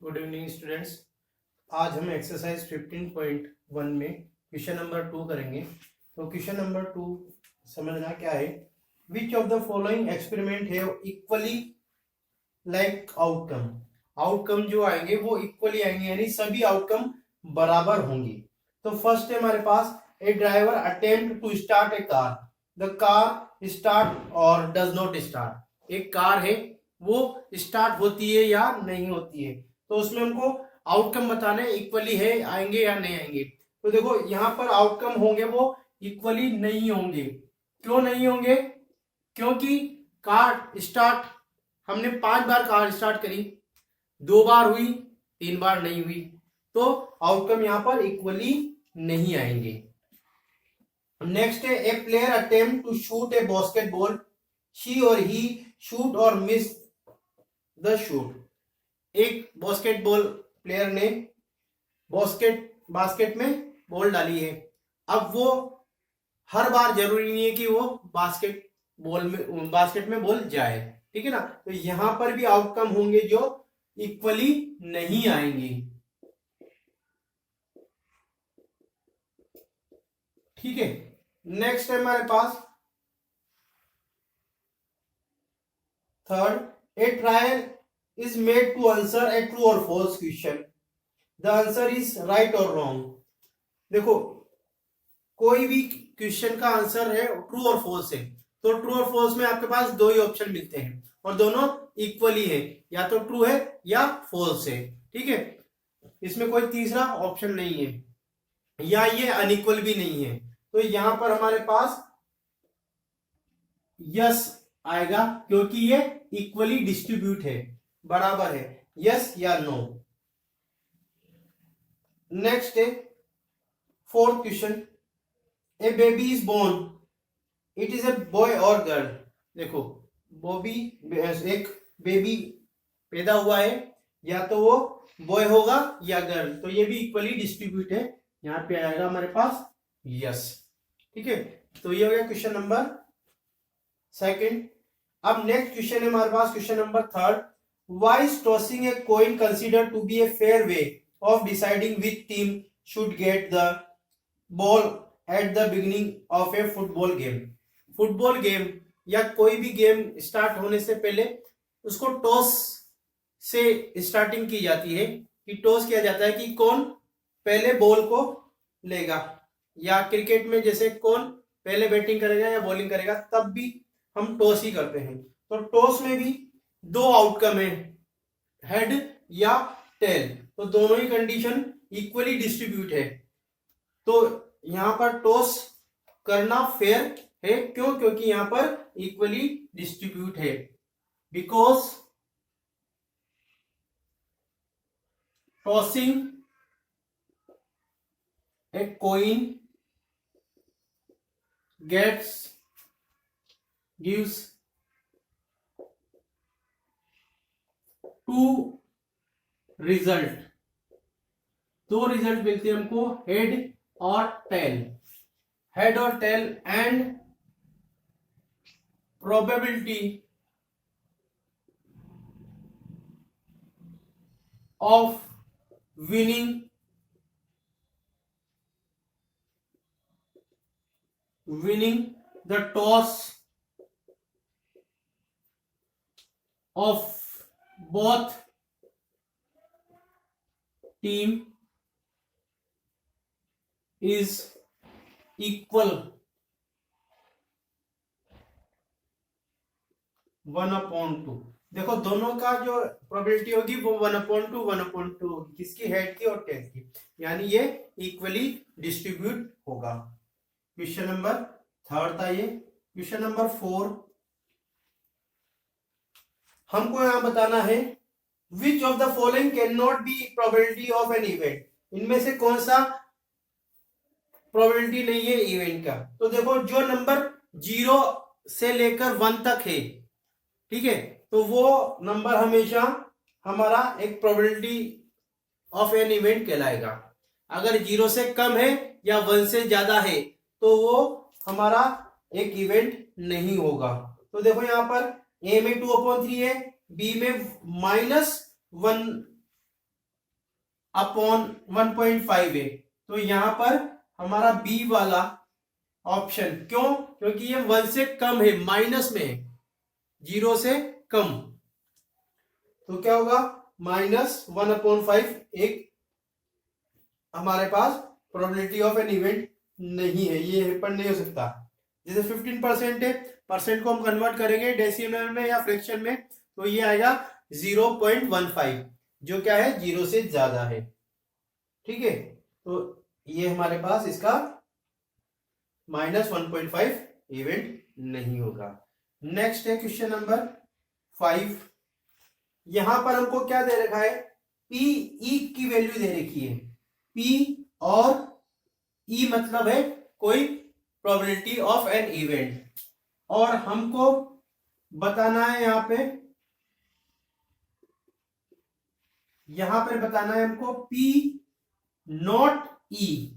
Good evening students. आज हम exercise 15.1 में क्वेश्चन नंबर 2 करेंगे। तो क्वेश्चन नंबर 2 समझना क्या है। Which of the following experiment have equally like outcome. Outcome जो आएंगे वो इक्वली आएंगे, यानी सभी आउटकम बराबर होंगे। तो फर्स्ट है हमारे पास, a driver attempt to start a car, the car start or does not start. एक कार है, वो स्टार्ट होती है या नहीं होती है, तो उसमें हमको आउटकम बताने इक्वली है, आएंगे या नहीं आएंगे। तो देखो यहाँ पर आउटकम होंगे वो इक्वली नहीं होंगे। क्यों नहीं होंगे? क्योंकि कार स्टार्ट हमने 5 बार कार स्टार्ट करी, 2 बार हुई, 3 बार नहीं हुई, तो आउटकम यहाँ पर इक्वली नहीं आएंगे। नेक्स्ट है, a player attempt to shoot a basketball, she or he shoot or miss the shoot. एक बास्केटबॉल प्लेयर ने बास्केट में बॉल डाली है। अब वो हर बार जरूरी नहीं है कि वो बास्केट में बॉल जाए, ठीक है ना। तो यहां पर भी आउटकम होंगे जो इक्वली नहीं आएंगे, ठीक है। नेक्स्ट है हमारे पास third, a trial is made to answer a true or false question. The answer is right or wrong. देखो कोई भी क्वेश्चन का आंसर है ट्रू और फॉल्स है, तो ट्रू और फॉल्स में आपके पास 2 ही ऑप्शन मिलते हैं और दोनों इक्वली है, या तो ट्रू है या फॉल्स है, ठीक है। इसमें कोई तीसरा ऑप्शन नहीं है, या ये अनइक्वल भी नहीं है। तो यहां पर हमारे पास यस आएगा, क्योंकि ये इक्वली डिस्ट्रीब्यूट है, बराबर है। यस या नो। नेक्स्ट है fourth question, a baby is born, it is a boy और गर्ल। देखो एक बेबी पैदा हुआ है, या तो वो बॉय होगा या गर्ल, तो ये भी इक्वली डिस्ट्रीब्यूट है, यहां पे आएगा हमारे पास यस, ठीक है। तो ये हो गया क्वेश्चन नंबर सेकंड। अब नेक्स्ट क्वेश्चन है हमारे पास question number third, why is tossing a coin considered to be a fair way of deciding which team should get the ball at the beginning of a football game। Football game या कोई भी game start होने से पहले उसको toss से starting की जाती है, कि टॉस किया जाता है कि कौन पहले बॉल को लेगा, या क्रिकेट में जैसे कौन पहले बैटिंग करेगा या बॉलिंग करेगा, तब भी हम टॉस ही करते हैं। तो टॉस में भी 2 आउटकम है, हेड या टेल, तो दोनों ही कंडीशन इक्वली डिस्ट्रीब्यूट है। तो यहां पर टॉस करना फेयर है, क्यों? क्योंकि यहां पर इक्वली डिस्ट्रीब्यूट है, because tossing a coin gives 2 result, 2 result मिलते हैं हमको, हेड और टेल। हेड और tail and probability of winning the toss of both team is equal 1/2। देखो दोनों का जो प्रोबेबिलिटी होगी वो 1/2 होगी, किसकी? हेड की और टेल की, यानी ये इक्वली डिस्ट्रीब्यूट होगा। क्वेश्चन नंबर थर्ड था ये। क्वेश्चन नंबर 4, हमको यहां बताना है which of the following can not be probability of an event. इनमें से कौन सा प्रोबेबिलिटी नहीं है इवेंट का। तो देखो जो नंबर 0 से लेकर 1 तक है, ठीक है, तो वो नंबर हमेशा हमारा एक प्रोबेबिलिटी ऑफ एन इवेंट कहलाएगा। अगर 0 से कम है या 1 से ज्यादा है तो वो हमारा एक इवेंट नहीं होगा। तो देखो यहां पर ए में 2/3 है, बी में -1 अपॉन 1.5 है, तो यहां पर हमारा बी वाला ऑप्शन, क्यों? क्योंकि ये 1 से कम है, माइनस में है, 0 से कम, तो क्या होगा -1/5 एक हमारे पास प्रोबेबिलिटी ऑफ एन इवेंट नहीं है, ये हैपन नहीं हो सकता। जैसे 15% है, परसेंट को हम कन्वर्ट करेंगे डेसिमल में या फ्रैक्शन में, तो ये आएगा 0.15, जो क्या है 0 से ज्यादा है। ठीक है, तो ये हमारे पास इसका -1.5 इवेंट नहीं होगा। नेक्स्ट है क्वेश्चन नंबर 5। यहां पर हमको क्या दे रखा है, पी ई की वैल्यू दे रखी है, पी और ई मतलब है कोई प्रोबेबिलिटी ऑफ एन इवेंट, और हमको बताना है यहां पर बताना है हमको पी नॉट ई,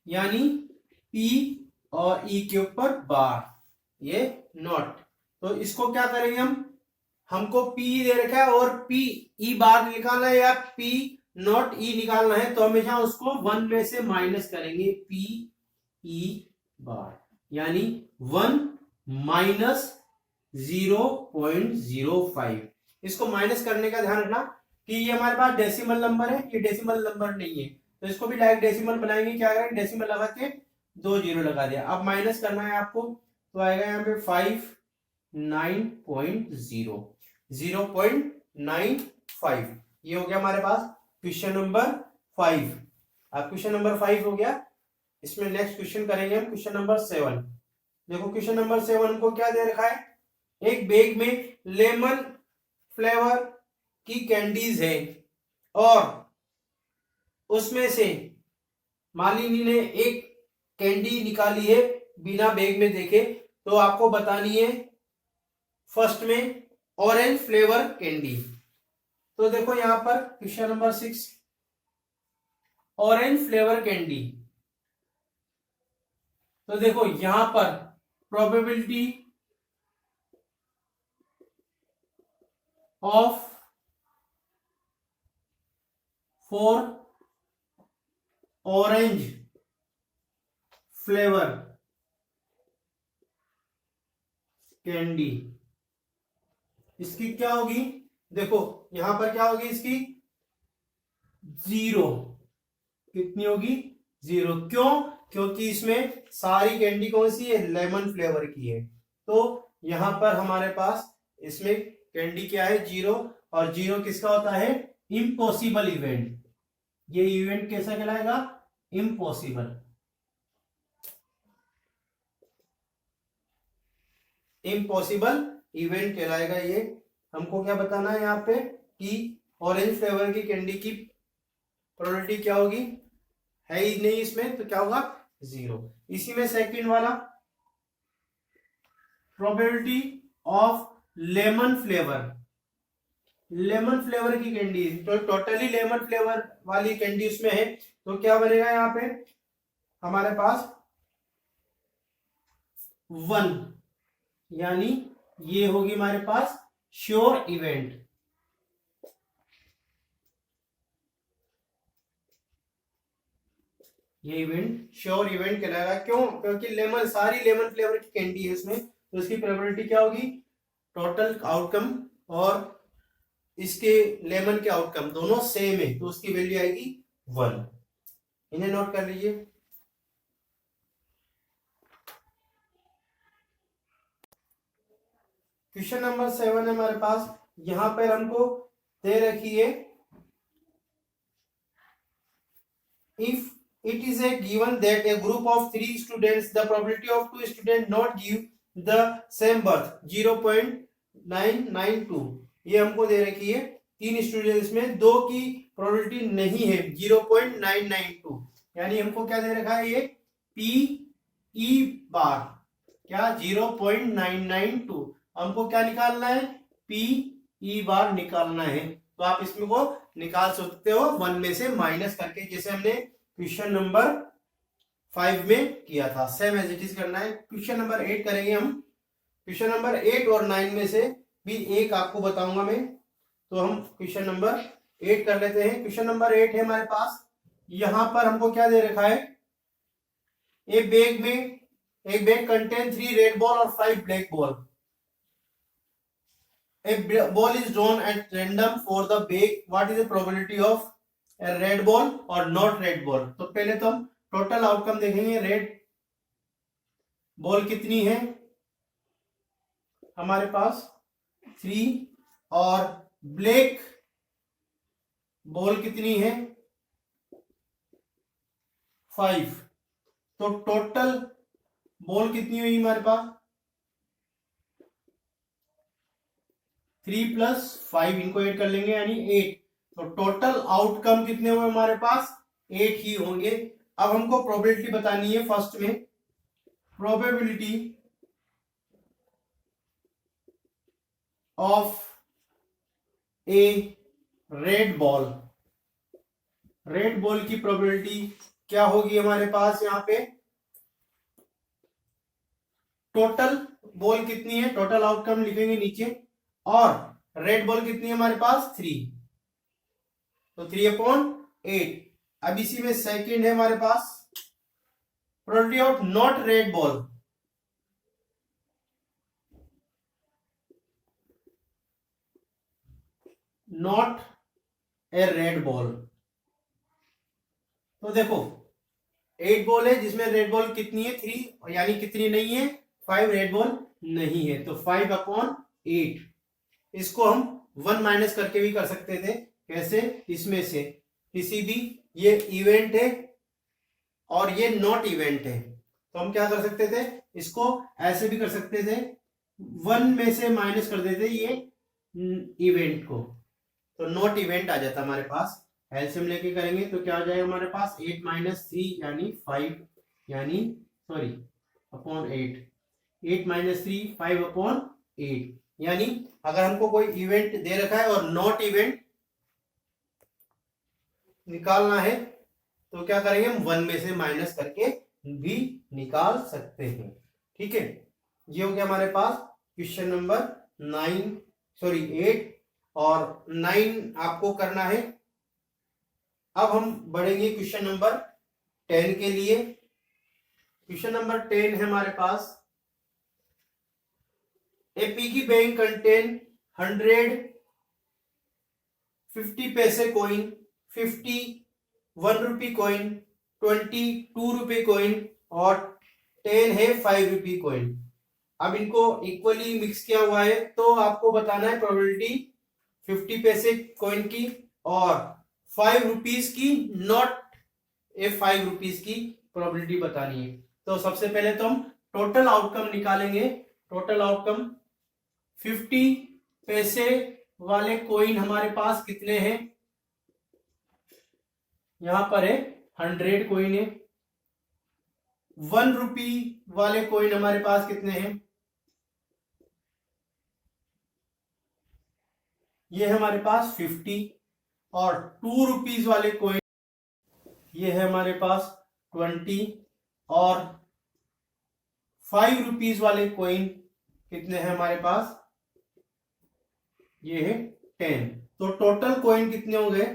यानी पी और ई के ऊपर बार, ये नॉट, तो इसको क्या करेंगे हमको पी दे रखा है और पी ई बार निकालना है या पी नॉट ई निकालना है, तो हमेशा उसको 1 में से माइनस करेंगे, पी ई बार, यानी 1 माइनस 0.05। इसको माइनस करने का ध्यान रखना कि ये हमारे पास डेसिमल नंबर है, ये डेसिमल नंबर नहीं है, तो इसको भी डायरेक्ट डेसिमल बनाएंगे, क्या करेंगे डेसिमल लगा के 2 0 लगा दिया। अब माइनस करना है आपको, तो आएगा यहाँ पे 5 0.95, ये हो गया हमारे पास क्वेश्चन नंबर 5। अब क्वेश्चन नंबर 5 हो गया, इसमें नेक्स्ट क्वेश्चन करेंगे हम क्वेश्चन नंबर 7। देखो क्वेश्चन नंबर 7 को क्या दे रखा है, एक बैग में लेमन फ्लेवर की कैंडीज है और उसमें से मालिनी ने एक कैंडी निकाली है बिना बैग में देखे, तो आपको बतानी है फर्स्ट में ऑरेंज फ्लेवर कैंडी। तो देखो यहां पर question number 6, orange flavour candy, तो देखो यहां पर probability of for orange flavour candy, इसकी क्या होगी, देखो यहां पर क्या होगी इसकी 0, कितनी होगी 0, क्यों? क्योंकि इसमें सारी कैंडी कौन सी है, लेमन फ्लेवर की है, तो यहां पर हमारे पास इसमें कैंडी क्या है 0, और 0 किसका होता है, इम्पॉसिबल इवेंट। ये इवेंट कैसा कहलाएगा, इम्पॉसिबल, इम्पॉसिबल इवेंट कहलाएगा ये। हमको क्या बताना है यहाँ पे कि ऑरेंज फ्लेवर की कैंडी की प्रोबेबिलिटी क्या होगी, है ही नहीं इसमें, तो क्या होगा 0। इसी में सेकंड वाला probability of lemon flavour, lemon flavour की कैंडी, तो टोटली लेमन फ्लेवर वाली कैंडी उसमें है, तो क्या बनेगा यहाँ पे हमारे पास 1, यानी ये होगी हमारे पास श्योर इवेंट। ये इवेंट श्योर इवेंट कहलाएगा, क्यों? क्योंकि लेमन, सारी लेमन फ्लेवर की कैंडी है इसमें, तो इसकी प्रोबेबिलिटी क्या होगी, टोटल आउटकम और इसके लेमन के आउटकम दोनों सेम है, तो उसकी वैल्यू आएगी 1। इन्हें नोट कर लीजिए। क्वेश्चन नंबर 7 है हमारे पास, यहां पर हमको दे रखी है if it is a given that a group of 3 students, the probability of 2 students not give the same birth 0.992, ये हमको दे रखी है 3 स्टूडेंट्स में 2 की प्रोबेबिलिटी नहीं है 0.992, यानी हमको क्या दे रखा है ये पी ई बार, क्या 0.992, हमको क्या निकालना है, पी ई बार निकालना है, तो आप इसमें को निकाल सकते हो 1 में से माइनस करके, जैसे हमने क्वेश्चन नंबर 5 में किया था, सेम एज इट इज करना है। क्वेश्चन नंबर 8 करेंगे हम। क्वेश्चन नंबर 8 और 9 में से भी एक आपको बताऊंगा मैं, तो हम क्वेश्चन नंबर 8 कर लेते हैं। क्वेश्चन नंबर 8 है हमारे पास। यहां पर हमको क्या दे रखा है, एक बैग कंटेन 3 रेड बॉल और 5 black ball. A ball is drawn at random for the bag. What is the probability of a red ball or not red ball? तो पहले तो हम टोटल आउटकम देखेंगे। रेड बॉल कितनी है हमारे पास, 3, और ब्लैक बॉल कितनी है, 5। तो टोटल बॉल कितनी हुई हमारे पास, 3 + 5, इनको ऐड कर लेंगे यानी 8। तो टोटल आउटकम कितने हुए हमारे पास, 8 ही होंगे। अब हमको प्रोबेबिलिटी बतानी है। फर्स्ट में probability of A red ball, red ball की प्रोबेबिलिटी क्या होगी हमारे पास, यहां पे टोटल बॉल कितनी है, टोटल आउटकम लिखेंगे नीचे, और रेड बॉल कितनी है हमारे पास, 3, तो 3/8। अब इसी में सेकंड है हमारे पास probability of not red ball, not a red ball. तो देखो 8 बॉल है जिसमें रेड बॉल कितनी है, 3, यानी कितनी नहीं है, 5 रेड बॉल नहीं है, तो 5/8। इसको हम 1 माइनस करके भी कर सकते थे। कैसे, इसमें से किसी भी, ये इवेंट है और ये नॉट इवेंट है, तो हम क्या कर सकते थे, इसको ऐसे भी कर सकते थे, 1 में से माइनस कर देते ये इवेंट को, तो नॉट इवेंट आ जाता हमारे पास। एलसीएम लेके करेंगे तो क्या हो जाएगा हमारे पास, 8 - 3 यानी 5, यानी सॉरी अपॉन 8, 8 - 3 5/8। यानी अगर हमको कोई इवेंट दे रखा है और नॉट इवेंट निकालना है तो क्या करेंगे, हम 1 में से माइनस करके भी निकाल सकते हैं। ठीक है, ये हो गया हमारे पास क्वेश्चन नंबर 8, और 9 आपको करना है। अब हम बढ़ेंगे क्वेश्चन नंबर 10 के लिए। क्वेश्चन नंबर 10 है हमारे पास, ए पिगी बैंक कंटेन 100 50 पैसे कॉइन, 50 1 रुपी कॉइन, 20 2 रुपए कॉइन, और 10 है 5 रुपी कॉइन। अब इनको इक्वली मिक्स किया हुआ है, तो आपको बताना है प्रोबेबिलिटी 50 पैसे कॉइन की और 5 रुपीज की, नॉट ए 5 रुपीज की प्रोबेबिलिटी बतानी है। तो सबसे पहले तो हम टोटल आउटकम निकालेंगे। टोटल आउटकम 50 पैसे वाले कॉइन हमारे पास कितने हैं, यहां पर है 100 कॉइन है। 1 रुपी वाले कॉइन हमारे पास कितने हैं, ये है हमारे पास 50, और 2 रुपीज वाले कॉइन ये है हमारे पास 20, और 5 रुपीज वाले कॉइन कितने हैं हमारे पास, ये है 10। तो टोटल कॉइन कितने हो गए,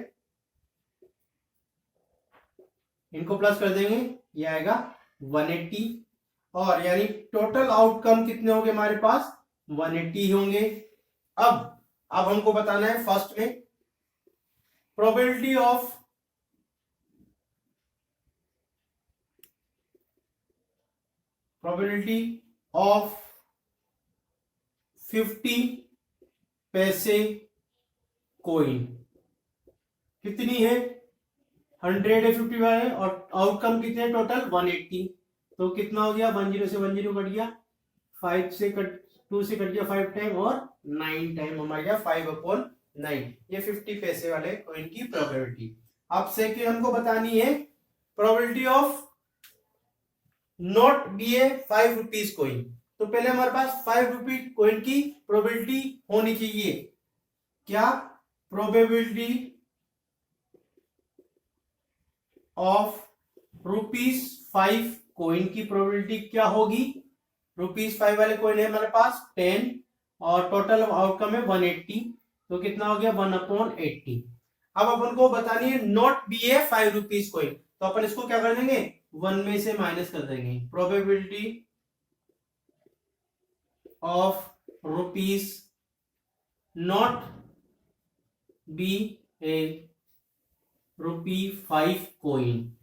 इनको प्लस कर देंगे, ये आएगा 180, और यानी टोटल आउटकम कितने होंगे हमारे पास, 180 होंगे। अब हमको बताना है फर्स्ट में प्रोबेबिलिटी ऑफ 50 पैसे कॉइन कितनी है, 100 है 50 वाले, और आउटकम कितने टोटल 180। तो कितना हो गया, 10 से 10 कट गया, 5 से 2 से कट गया 5 टाइम, और 9 टाइम हमारा गया 5/9। ये 50 पैसे वाले कॉइन की प्रोबेबिलिटी। अब सेकंड हमको बतानी है probability of not be A 5 rupees coin. तो पहले हमारे पास 5 रुपी कॉइन की प्रोबेबिलिटी होनी चाहिए। क्या, प्रोबेबिलिटी ऑफ ₹5 कॉइन की प्रोबेबिलिटी क्या होगी, ₹5 वाले कॉइन है हमारे पास 10, और टोटल आउटकम है 180, तो कितना हो गया 1/80। अब अपन को बतानी है not be A 5 rupees coin, तो अपन इसको क्या कर देंगे 1 में से माइनस कर देंगे। Probability of rupees not be A rupee 5 coin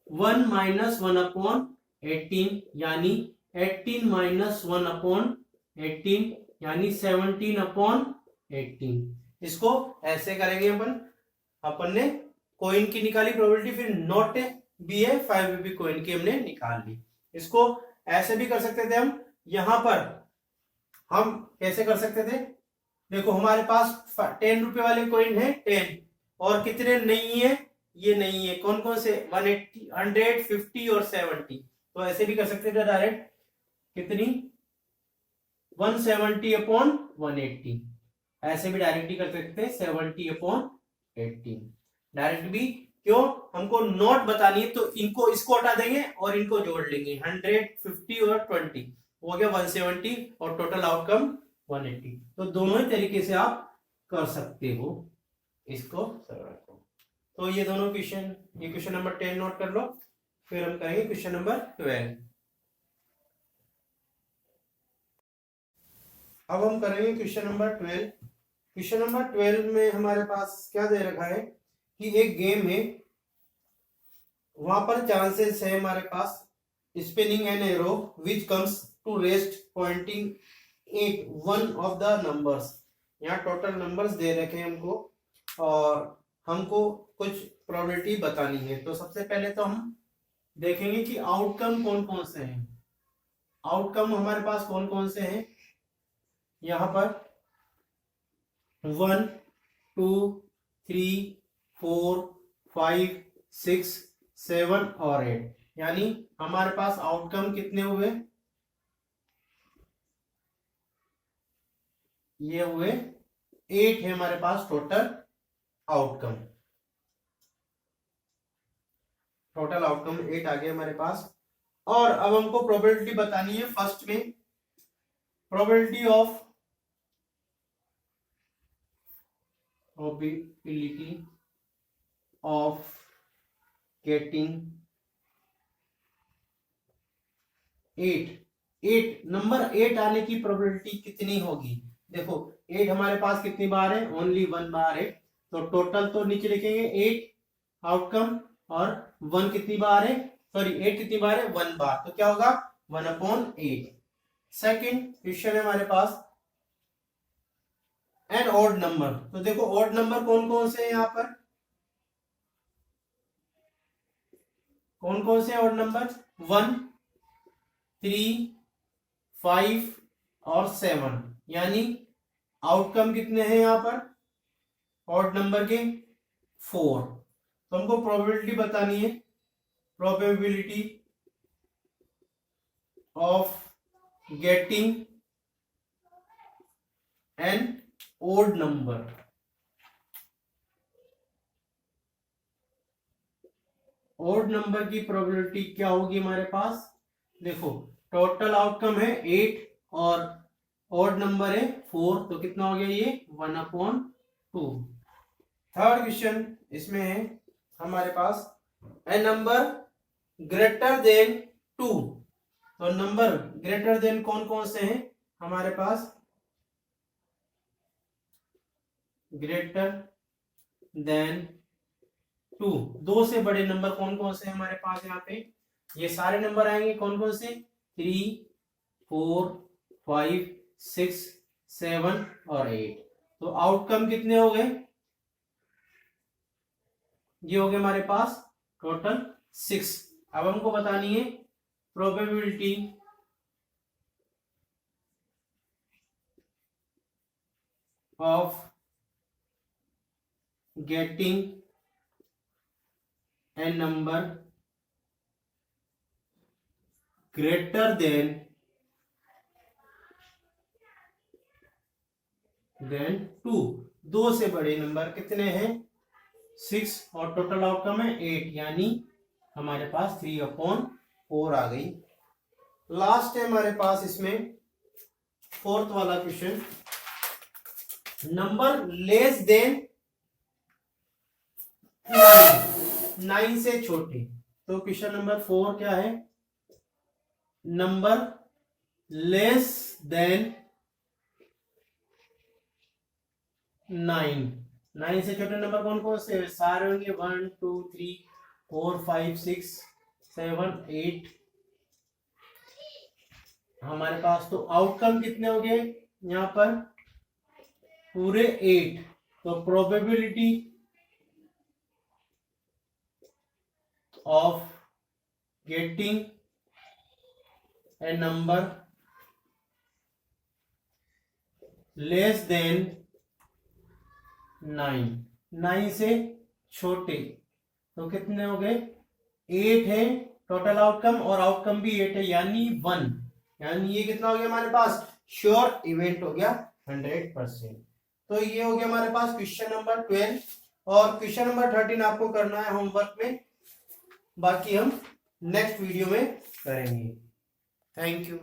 1 minus 1/18 यानी 18 माइनस 1/18 यानी 17/18। इसको ऐसे करेंगे अपन ने कोइन की निकाली प्रोबेबिलिटी, फिर not be A 5 rupee coin की हमने निकाल ली। इसको ऐसे भी कर सकते थे हम, यहां पर हम कैसे कर सकते थे, देखो हमारे पास 10 रुपए वाले कोइन है 10, और कितने नहीं है, ये नहीं है, कौन कौन से 180 100 50 और 70, तो ऐसे भी कर सकते थे डायरेक्ट, कितनी 170/180, ऐसे भी डायरेक्ट ही कर सकते हैं 70/18 डायरेक्ट भी। क्यों, हमको नोट बतानी है, तो इनको इसको हटा देंगे और इनको जोड़ लेंगे 100 50 और 20 हो गया 170 और टोटल आउटकम 180। तो दोनों ही तरीके से आप कर सकते हो इसको। तो ये दोनों क्वेश्चन, ये क्वेश्चन नंबर 10 नोट कर लो, फिर हम करेंगे क्वेश्चन नंबर 12। अब हम करेंगे क्वेश्चन नंबर 12। क्वेश्चन नंबर 12 में हमारे पास क्या दे रखा है कि एक गेम है, वहां पर चांसेस है हमारे पास spinning an arrow which comes to rest pointing at one of the numbers. यहाँ टोटल नंबर्स दे रखे हैं हमको और हमको कुछ प्रोबेबिलिटी बतानी है। तो सबसे पहले तो हम देखेंगे कि आउटकम कौन कौन से हैं। आउटकम हमारे पास कौन कौन से हैं, यहाँ पर 1 2 3 4 5 6 7 और 8, यानी हमारे पास आउटकम कितने हुए, ये हुए 8 है हमारे पास टोटल आउटकम। टोटल आउटकम 8 आ गया हमारे पास। और अब हमको प्रोबेबिलिटी बतानी है। फर्स्ट में प्रोबेबिलिटी ऑफ गेटिंग 8 नंबर 8 आने की प्रोबेबिलिटी कितनी होगी। देखो 8 हमारे पास कितनी बार है, ओनली 1 बार है, तो टोटल तो नीचे लिखेंगे 8 आउटकम और 1 कितनी बार है, सॉरी 8 कितनी बार है 1 बार, तो क्या होगा 1/8। सेकंड क्वेश्चन है हमारे पास एन ऑड नंबर। तो देखो ऑड नंबर कौन कौन से हैं, यहाँ पर कौन कौन से ऑड नंबर 1 3 5 और 7, यानी आउटकम कितने हैं यहाँ पर ऑड नंबर के 4। तो हमको प्रोबेबिलिटी बतानी है, probability of getting an odd number. Odd number की प्रोबेबिलिटी क्या होगी हमारे पास, देखो टोटल आउटकम है 8 और ओड नंबर है 4, तो कितना हो गया ये 1/2। थर्ड क्वेश्चन इसमें है हमारे पास ए नंबर ग्रेटर देन 2। तो नंबर ग्रेटर देन कौन कौन से हैं हमारे पास, ग्रेटर देन 2, 2 से बड़े नंबर कौन कौन से हैं हमारे पास, यहाँ पे ये सारे नंबर आएंगे कौन कौन से 3 4 5 6 7 और 8। तो आउटकम कितने हो गए, ये हो गए हमारे पास टोटल 6। अब हमको बतानी है probability of getting a number greater than 2, 2 से बड़े नंबर कितने हैं 6 और टोटल आउटकम है 8, यानी हमारे पास 3/4 आ गई। लास्ट है हमारे पास इसमें फोर्थ वाला क्वेश्चन, नंबर लेस देन 9 से छोटे। तो क्वेश्चन नंबर 4 क्या है? Number less than 9। 9 से छोटे नंबर कौन कौन से सारे होंगे? 1 2 3 4 5 6 7 8। हमारे पास तो आउटकम कितने हो गए यहाँ पर? पूरे 8। तो probability of getting a number less than 9, 9 से छोटे, तो कितने हो गए? 8 है टोटल आउटकम, और आउटकम भी 8 है, यानी 1। यानी ये कितना हो गया हमारे पास? श्योर इवेंट हो गया 100%। तो ये हो गया हमारे पास क्वेश्चन नंबर 12। और क्वेश्चन नंबर 13 आपको करना है होमवर्क में, बाकी हम नेक्स्ट वीडियो में करेंगे। Thank you.